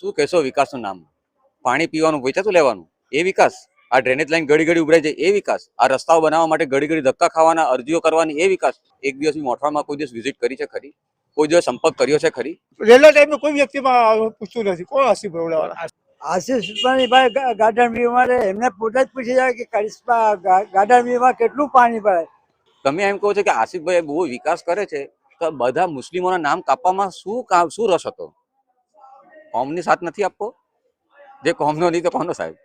શું કહેશો વિકાસનું નામ? પાણી પીવાનું વેચાતું લેવાનું એ વિકાસ? આ ડ્રેનેજ લાઈન ઘડી ઘડી ઉભરાય છે એ વિકાસ? આ રસ્તાઓ બનાવવા માટે ઘડી ઘડી ધક્કા ખાવાના, અરજીઓ કરવાની એ વિકાસ? એક દિવસ મોઠામાં કોઈ દિવસ વિઝિટ કરી છે ખરી? કોઈ દિવસ સંપર્ક કર્યો છે ખરી? રેલવે ટાઈમે કોઈ વ્યક્તિમાં પૂછતું નથી. કોણ આસિફ બરોડાવાળા? આશીષભાઈ ગાર્ડન વ્યૂમાં એમને પોતે જ પૂછી જાય કે ગાર્ડન વ્યૂમાં કેટલું પાણી ભરાય. તમે એમ કહો છો કે આસિફભાઈ બહુ વિકાસ કરે છે, તો બધા મુસ્લિમોના નામ કાપવામાં શું રસ હતો? કોમની સાથ નથી આપવો? જે કોમનો નહીં તો કોનો સાહેબ?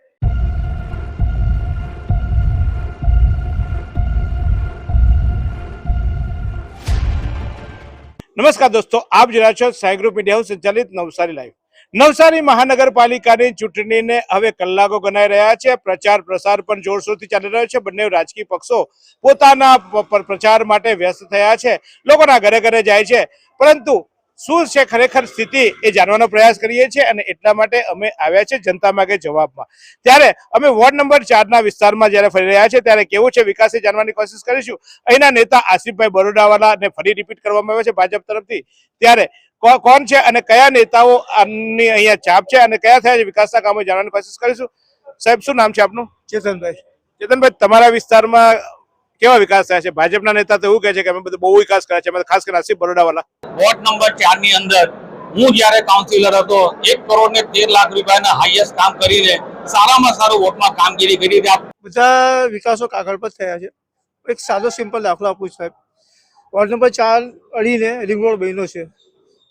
નમસ્કાર દોસ્તો, આપ જોઈ રહ્યા છો સાઈ ગ્રુપ મીડિયા હાઉસ સંચાલિત નવસારી લાઈવ. નવસારી મહાનગરપાલિકાની ચૂંટણીને હવે કલાકો ગણાઈ રહ્યા છે. પ્રચાર પ્રસાર પણ જોરશોરથી ચાલી રહ્યો છે. બંને રાજકીય પક્ષો પોતાના પ્રચાર માટે વ્યસ્ત થયા છે, લોકોના ઘરે ઘરે જાય છે. પરંતુ શું છે ખરેખર સ્થિતિ એ જાણવાનો પ્રયાસ કરીએ છીએ, અને એટલા માટે અમે આવ્યા છે જનતા માગે જવાબમાં. ત્યારે અમે વોર્ડ નંબર 4 વિસ્તારમાં જ્યારે ફરી રહ્યા છે ત્યારે કેવું છે વિકાસ એ જાણવાની કોશિશ કરીશું. અહીંના નેતા આસિફભાઈ બરોડાવાલાને ફરી રિપીટ કરવામાં આવે છે ભાજપ તરફથી. ત્યારે કોણ છે અને કયા નેતાઓ આમની અહીંયા ચાપ છે અને કયા થયા છે વિકાસના કામો જાણવાની કોશિશ કરીશું. સાહેબ, શું નામ છે આપનું? ચેતનભાઈ. ચેતનભાઈ, તમારા વિસ્તારમાં કેવા વિકાસ થયા છે? ભાજપના નેતા તો એવું કહે છે કે અમે બધું બહુ વિકાસ કર્યા છે, ખાસ કરીને આસિફ બરોડાવાલા. વોર્ડ નંબર 4 ની અંદર હું જ્યારે કાઉન્સિલર હતો 1,13,00,000 રૂપિયાના હાઈએસ્ટ કામ કરીને સારામાં સારું વોટમાં કામગીરી કરી. બધા વિકાસો કાગળ પર થયા છે. એક સાદો સિમ્પલ દાખલો આપું સાહેબ. વોર્ડ નંબર 4 અડીને રિંગ રોડ બન્યો છે.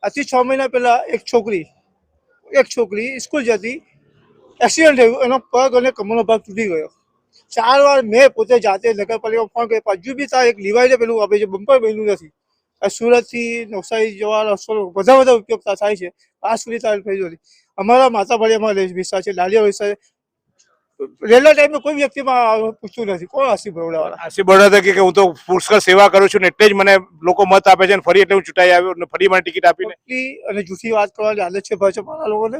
આજથી 6 મહિના પહેલા એક છોકરી સ્કૂલ જતી, એક્સિડન્ટ થયું, એનો પગ અને કમરનો ભાગ તૂટી ગયો. 4 વાર મેં પોતે જાતે નગરપાલિકામાં ફોન કર્યો, હજુ બી ત્યાં એક લિવાઈને પેલું આપે છે, બમ્પર બન્યું નથી. સુરતથી નવસારી જવા રસ્તો બધા ઉપયોગ થાય છે, આ સુધી ત્યાં થઈ નથી. અમારા માતાભાડિયામાં વિસ્તાર છે, લાલિયા વિસ્તાર. રેલવે ટાઈમે કોઈ વ્યક્તિમાં પૂછતું નથી. કોણ આસિફ બરોડાવાળા? આસિફ બરોડા કે હું તો પુષ્કળ સેવા કરું છું ને એટલે જ મને લોકો મત આપે છે અને ફરી એટલે હું ચૂંટાઈ આવ્યો ને ફરી મને ટિકિટ આપીને. અને જૂઠી વાત કરવાની આદત છે ભાજપના લોકોને.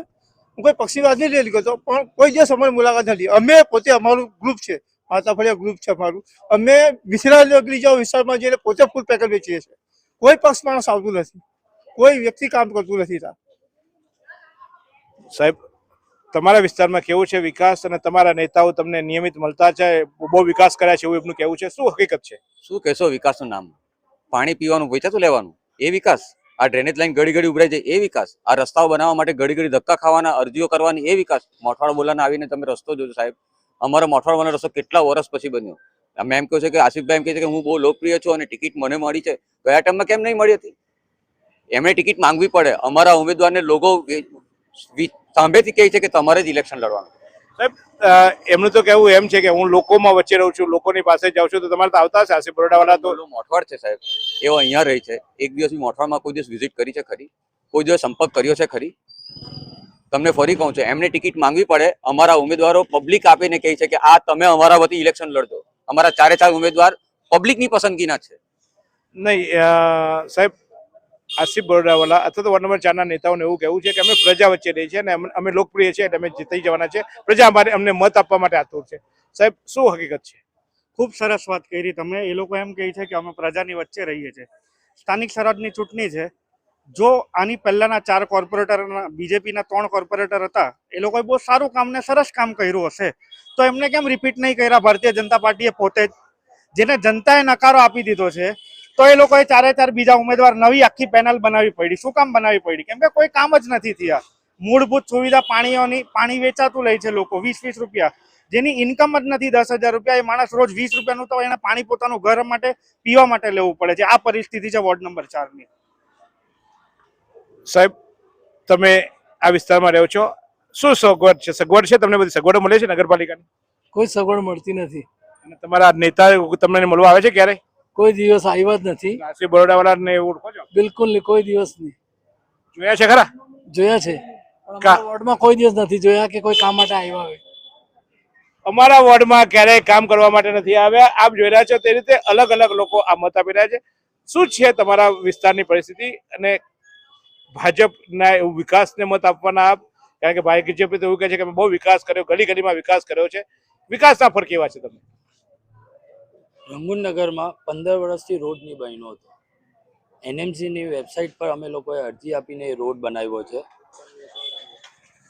હું કોઈ પક્ષી વાત નહીં લઈ કરતો, પણ કોઈ દિવસ અમારી મુલાકાત નથી. અમે પોતે અમારું ગ્રુપ છે, માતાભાડિયા ગ્રુપ છે અમારું. અમે વિસરા નગરી જેવા વિસ્તારમાં જઈને પોતે ફૂડ પેકેટ વેચીએ છીએ. કોઈ પક્ષ માણસ આવતું નથી, કોઈ વ્યક્તિ કામ કરતું નથી ત્યાં. સાહેબ, તમારા વિસ્તારમાં કેવું છે વિકાસ અને તમારા નેતાઓ તમને નિયમિત મળતા છે, બહુ વિકાસ કર્યા છે એવું એમનું કહેવું છે? શું હકીકત છે? શું કહેશો વિકાસનું નામ? પાણી પીવાનું વેચાતું લેવાનું એ વિકાસ? આ ડ્રેનેજ લાઈન ઘડી ઘડી ઉભરાય છે એ વિકાસ? આ રસ્તાઓ બનાવવા માટે ઘડી ઘડી ધક્કા ખાવાના, અરજીઓ કરવાની એ વિકાસ? મોઠવાડ બોલાને આવીને તમે રસ્તો જોજો સાહેબ. અમારો મોઠવાડવાનો રસ્તો કેટલા વર્ષ પછી બન્યો. અમે એમ કહ્યું છે કે આસિફભાઈ એમ કહે છે કે હું બહુ લોકપ્રિય છું અને ટિકિટ મને મળી છે. ગયા ટાઈમમાં કેમ નહીં મળી હતી? એમણે ટિકિટ માંગવી પડે. અમારા ઉમેદવારને લોકો સાંભળેથી કહે છે કે તમારે જ ઇલેક્શન લડવાનું. સાહેબ, એમનું તો કહેવું એમ છે કે હું લોકોમાં વચ્ચે રહું છું, લોકોની પાસે જાઉં છું, તો તમારે તો આવતા હશે આસિફ બરોડાવાલા. તો મોઠવાડ છે સાહેબ, એવો અહીંયા રહી છે. એક દિવસ મોઠવાડમાં કોઈ દિવસ વિઝિટ કરી છે ખરી? કોઈ દિવસ સંપર્ક કર્યો છે ખરી? તમને ફરી કહું છું, એમને ટિકિટ માંગવી પડે. અમારા ઉમેદવારો પબ્લિક આપીને કહે છે કે આ તમે અમારા વતી ઇલેક્શન લડજો. અમારા 4 ઉમેદવાર પબ્લિકની પસંદગીના છે. નહીં સાહેબ, આસિફ બરોડાવાલા અથવા તો વોર્ડ નંબર 4 નેતાઓને એવું કહેવું છે કે અમે પ્રજા વચ્ચે રહી છે અને અમે લોકપ્રિય છે એટલે અમે જીતી જવાના છે. પ્રજા અમને મત આપવા માટે આતુર છે. સાહેબ, શું હકીકત છે? ખૂબ સરસ વાત કરી તમે. એ લોકો એમ કહે છે કે અમે પ્રજાની વચ્ચે રહીએ છીએ. સ્થાનિક સ્વરાજની ચૂંટણી છે. જો આની પહેલાના 4 કોર્પોરેટર, બીજેપીના 3 કોર્પોરેટર હતા, એ લોકોએ બહુ સારું કામ ને સરસ કામ કર્યું હશે, તો એમને કેમ રિપીટ નહીં કર્યા ભારતીય જનતા પાર્ટીએ પોતે જ? જેને જનતાએ નકારો આપી દીધો છે, તો એ લોકોએ 4 બીજા ઉમેદવાર નવી આખી પેનલ બનાવવી પડી. શું કામ બનાવવી પડી? કેમ કે કોઈ કામ જ નથી થયા. મૂળભૂત સુવિધા પાણી વેચાતું લે છે લોકો 20-20 રૂપિયા. જેની ઇન્કમ જ નથી 10,000 રૂપિયા, એ માણસ રોજ 20 રૂપિયાનું તો એને પાણી પોતાનું ઘર માટે પીવા માટે લેવું પડે છે. આ પરિસ્થિતિ છે વોર્ડ નંબર 4 ની. સાહેબ, તમે આ વિસ્તારમાં રહો છો, શું સગવડ છે? સગવડ છે તમને? બધી સગવડો મળે છે નગરપાલિકાની? કોઈ સગવડ મળતી નથી. અને તમારા નેતા તમને મળવા આવે છે ક્યારે? કોઈ દિવસ આવ્યા જ નથી. આસિફ બરોડાવાલાને ઓળખો છો? બિલકુલ નહીં, કોઈ દિવસ નહીં. જોયા છે ખરા? જોયા છે, વોર્ડમાં કોઈ દિવસ નથી જોયા કે કોઈ કામ માટે આવ્યા હોય. અમારા વોર્ડમાં ક્યારેય કામ કરવા માટે નથી આવ્યા. આપ જોઈ રહ્યા છો તે રીતે અલગ અલગ લોકો આ મત આપી રહ્યા છે. શું છે તમારા વિસ્તારની પરિસ્થિતિ અને ભાજપના એવું વિકાસને મત આપવાના આપ? કારણ કે ભાજપ તો એવું કહે છે કે અમે બહુ વિકાસ કર્યો, ગલી ગલીમાં વિકાસ કર્યો છે. વિકાસના ફરક કેવા છે તમને? રંગુનગરમાં 15 વર્ષથી રોડ નહીં બન્યો હતો. NMCની વેબસાઇટ પર અમે લોકોએ અરજી આપીને એ રોડ બનાવ્યો છે.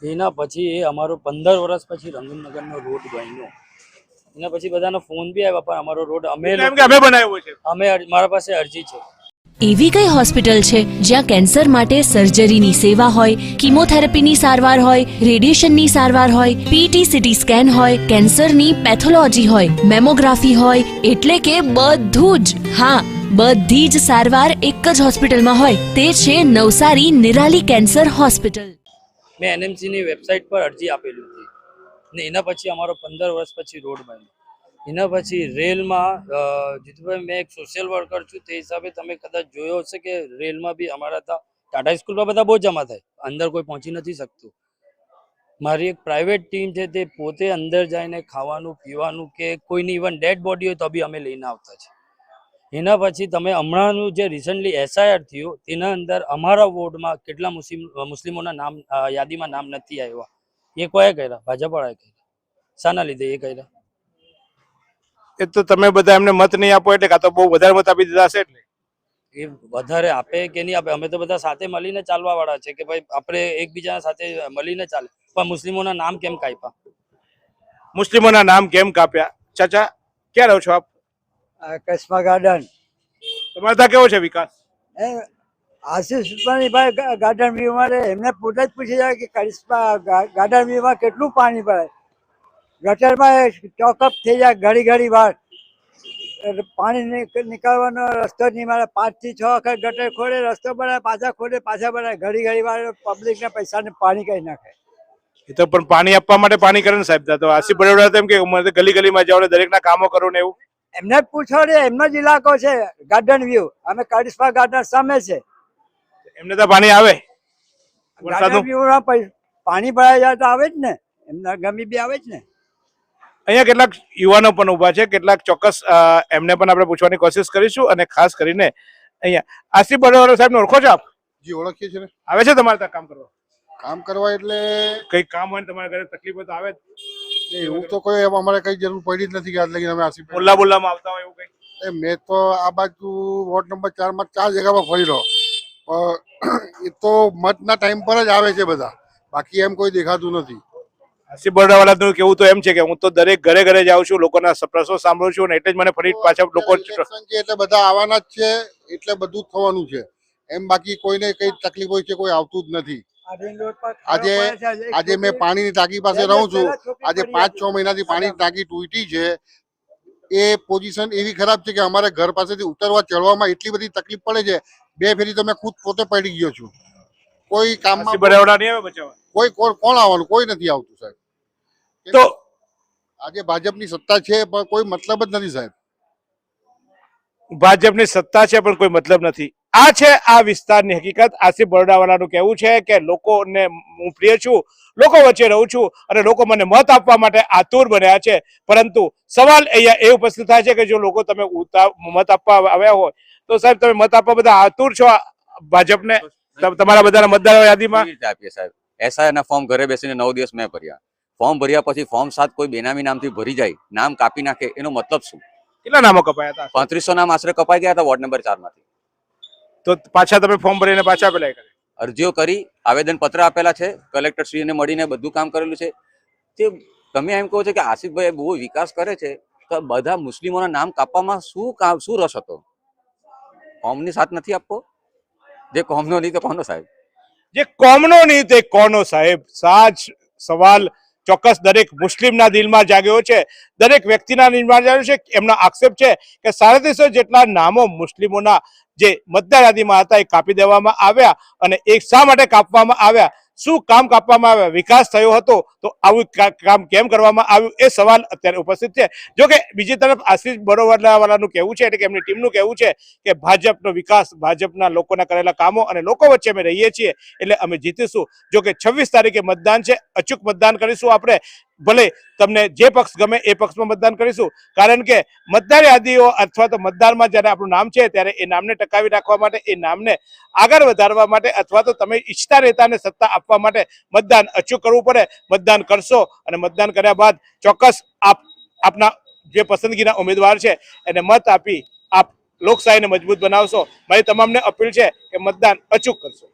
એના પછી એ અમારો 15 વર્ષ પછી રંગનગરનો રોડ બન્યો. એના પછી બધાનો ફોન બી આવ્યા પણ અમારો રોડ એમ કે અમે બનાવ્યો છે. મારા પાસે અરજી છે. એવી કઈ હોસ્પિટલ છે જ્યાં કેન્સર માટે સર્જરીની સેવા હોય, કીમોથેરાપીની સારવાર હોય, રેડિયેશનની સારવાર હોય, પીટી સીટી સ્કેન હોય, કેન્સરની પેથોલોજી હોય, મેમોગ્રાફી હોય, એટલે કે બધું જ. હા, બધી જ સારવાર એક જ હોસ્પિટલમાં હોય. તે છે નવસારી નિરાલી કેન્સર હોસ્પિટલ. મેં એનએમસીની વેબસાઇટ પર અરજી આપેલી હતી ને એના પછી અમારો 15 વર્ષ પછી રોડ બન્યો. એના પછી રેલમાં જીતુભાઈ, મેં એક સોશિયલ વર્કર છું, તે હિસાબે તમે કદાચ જોયો હશે કે રેલમાં બી અમારા ટાટા સ્કૂલમાં બધા બહુ જમા થાય, અંદર કોઈ પહોંચી નથી શકતું. મારી એક પ્રાઇવેટ ટીમ છે, તે પોતે અંદર જઈને ખાવાનું પીવાનું કે કોઈની ઇવન ડેડ બોડી હોય તો બી અમે લઈને આવતા છે. એના પછી તમે હમણાંનું જે રિસન્ટલી એસઆઈઆર થયું તેના અંદર અમારા વોર્ડમાં કેટલા મુસ્લિમોના નામ યાદીમાં નામ નથી આવ્યા. એ કોએ કર્યા? ભાજપવાળાએ કર્યા. શાના લીધે એ કર્યા? એ તો તમે બધા એમને મત નહીં આપો એટલે કાં તો બહુ વધારે મત આપી દીધા હશે એટલે. એ વધારે આપે કે નહીં આપે, અમે તો બધા સાથે મળીને ચાલવા વાળા છે કે ભાઈ આપણે એકબીજા સાથે મળીને ચાલે. પણ મુસ્લિમોના નામ કેમ કાપ્યા? મુસ્લિમોના નામ કેમ કાપ્યા? ચાચા, ક્યાં રહો છો આપ? કસ્બા ગાર્ડન તમારે ત્યાં કેવો છે વિકાસ? એ આશીષ સુપાણીભાઈ ગાર્ડન વ્યૂમાં રહે, એમને પોતે જ પૂછી જાય કે કસ્બા ગાર્ડન વ્યૂમાં કેટલું પાણી ભરાય. ગટરમાં ચોકઅપ થઈ જાય ઘડી વાર, પાણી નીકળવાનો રસ્તો જ નહીં મળે. 5 થી 6 વખત ગટર ખોલે, રસ્તો બનાવે, પાછા ખોલે, પાછા બનાવે. ઘડી વાર પબ્લિકના પૈસાને પાણી કરી નાખે. એ તો પણ પાણી આપવા માટે પાણી કરે ને સાહેબ. તો આસિફ બરોડા તેમ કે ગલીમાં જાઓ ને દરેકના કામો કરો ને એવું. એમને જ પૂછો ને, એમનો જ ઇલાકો છે ગાર્ડન વ્યૂ. અમે કરિશ્મા ગાર્ડન સામે છે. એમને તો પાણી આવે ગાર્ડન વરસાદનું. વ્યૂમાં પાણી ભરાઈ જાય તો આવે જ ને, એમના ગમી બી આવે જ ને. અહીંયા કેટલાક યુવાનો પણ ઉભા છે, કેટલાક ચોક્કસ એમને પણ આપણે પૂછવાની કોશિશ કરીશું. અને ખાસ કરીને અહીંયા આસિફ બરોડા સાહેબને ઓળખો છો આપ? જી, ઓળખીએ છીએ ને. આવે છે તમારે ત્યાં કામ કરવા? કામ કરવા એટલે કઈ કામ હોય ને તમારા ઘરે તકલીફ હોય તો આવે જ? એવું તો કોઈ અમારે કઈ જરૂર પડી જ નથી કે આજ લગીને અમે આસિફ બોલ્લામાં આવતા હોય એવું કઈ? મેં તો આ બાજુ વોર્ડ નંબર 4 માં 4 જગ્યામાં ફરી રહ્યો, પણ એ તો મતના ટાઈમ પર જ આવે છે બધા, બાકી એમ કોઈ દેખાતું નથી. આસિફ બરોડાવાળાનું કેવું તો એમ છે કે હું તો દરેક ઘરે જાઉં છું, લોકોના પ્રશ્નો સાંભળું છું અને એટલે જ મને ફરી પાછા લોકો ઇલેક્શન છે એટલે બધા આવવાના જ છે, એટલે બધું જ થવાનું છે. એમ બાકી કોઈને કઈ તકલીફ હોય છે કોઈ આવતું જ નથી. આજે મેં પાણીની ટાંકી પાસે રહું છું. આજે 5-6 મહિનાથી પાણીની ટાંકી તૂટી છે. એ પોઝિશન એવી ખરાબ છે કે અમારે ઘર પાસેથી ઉતરવા ચડવામાં એટલી બધી તકલીફ પડે છે. 2 ફેરી તો મેં ખુદ પોતે પડી ગયો છું. કોઈ કામમાં બરોડા નહીં આવે બચાવવા? કોઈ કોણ આવવાનું? કોઈ નથી આવતું સાહેબ. તો આજે ભાજપની સત્તા છે પણ કોઈ મતલબ જ નથી સાહેબ. ભાજપની સત્તા છે પણ કોઈ મતલબ નથી. આ છે આ વિસ્તારની હકીકત. આસિફ બરોડાવાળાનું કહેવું છે કે લોકોને હું પ્રિય છું, લોકો વચ્ચે રહું છું અને લોકો મને મત આપવા માટે આતુર બન્યા છે. પરંતુ સવાલ અહીંયા એ ઉપસ્થિત થાય છે કે જો લોકો તમે મત આપવા આવ્યા હોય તો સાહેબ તમે મત આપવા બધા આતુર છો ભાજપને? તમારા બધાના મતદારો યાદીમાં આપીએ સાહેબ. એસઆઈ ના ફોર્મ ઘરે બેસીને 9 દિવસ મેં ભર્યા. ફોર્મ ભર્યા પછી ફોર્મ 7 કોઈ બેનામી નામથી ભરી જાય, નામ કાપી નાખે, એનો મતલબ શું? કેટલા નામો કપાયા હતા? 3500 નામ આશરે કપાઈ ગયા હતા વોર્ડ નંબર 4 માંથી. તો પાછા તમે ફોર્મ ભરીને પાછા પેલા અરજીઓ કરી, આવેદન પત્ર આપેલા છે, કલેક્ટર શ્રીને મળીને બધું કામ કરેલું છે. તે તમે એમ કહો છો કે આસિફભાઈ બહુ વિકાસ કરે છે, તો બધા મુસ્લિમોના નામ કાપવામાં શું રસ હતો? કોમની સાથ નથી આપવો? જે કોમનો નહીં તો કોનો સાહેબ? જે કોમનો નહીં તે કોનો સાહેબ? સાચ સવાલ ચોક્કસ દરેક મુસ્લિમના દિલમાં જાગ્યો છે, દરેક વ્યક્તિના દિલમાં જાગ્યો છે. એમનો આક્ષેપ છે કે 350 જેટલા નામો મુસ્લિમોના જે મતદાર યાદીમાં હતા એ કાપી દેવામાં આવ્યા. અને એ શા માટે કાપવામાં આવ્યા? શું કામ કાપવામાં આવ્યા? વિકાસ થયો હતો તો આવું કામ કેમ કરવામાં આવ્યું? એ સવાલ અત્યારે ઉપસ્થિત છે. જો કે બીજી તરફ આશીષ બરોડાવાળાનું કહેવું છે એટલે કે એમની ટીમનું કહેવું છે કે ભાજપનો વિકાસ, ભાજપના લોકોના કરેલા કામો અને લોકો વચ્ચે અમે રહીએ છીએ એટલે અમે જીતીશું. જો કે 26 તારીખે મતદાન છે, અચૂક મતદાન કરીશું આપણે. ભલે તમને જે પક્ષ ગમે એ પક્ષમાં મતદાન કરીશું, કારણ કે મતદાર યાદીઓ અથવા તો મતદારમાં જ્યારે આપણું નામ છે ત્યારે એ નામને ટકાવી રાખવા માટે, એ નામને આગળ વધારવા માટે અથવા તો તમે ઈચ્છતા રહેતાને સત્તા આપવા માટે મતદાન અચૂક કરવું પડે. મતદાન કરશો અને મતદાન કર્યા બાદ ચોક્કસ આપના જે પસંદગીના ઉમેદવાર છે એને મત આપી આપ લોકશાહીને મજબૂત બનાવશો. મારી તમામને અપીલ છે કે મતદાન અચૂક કરશો.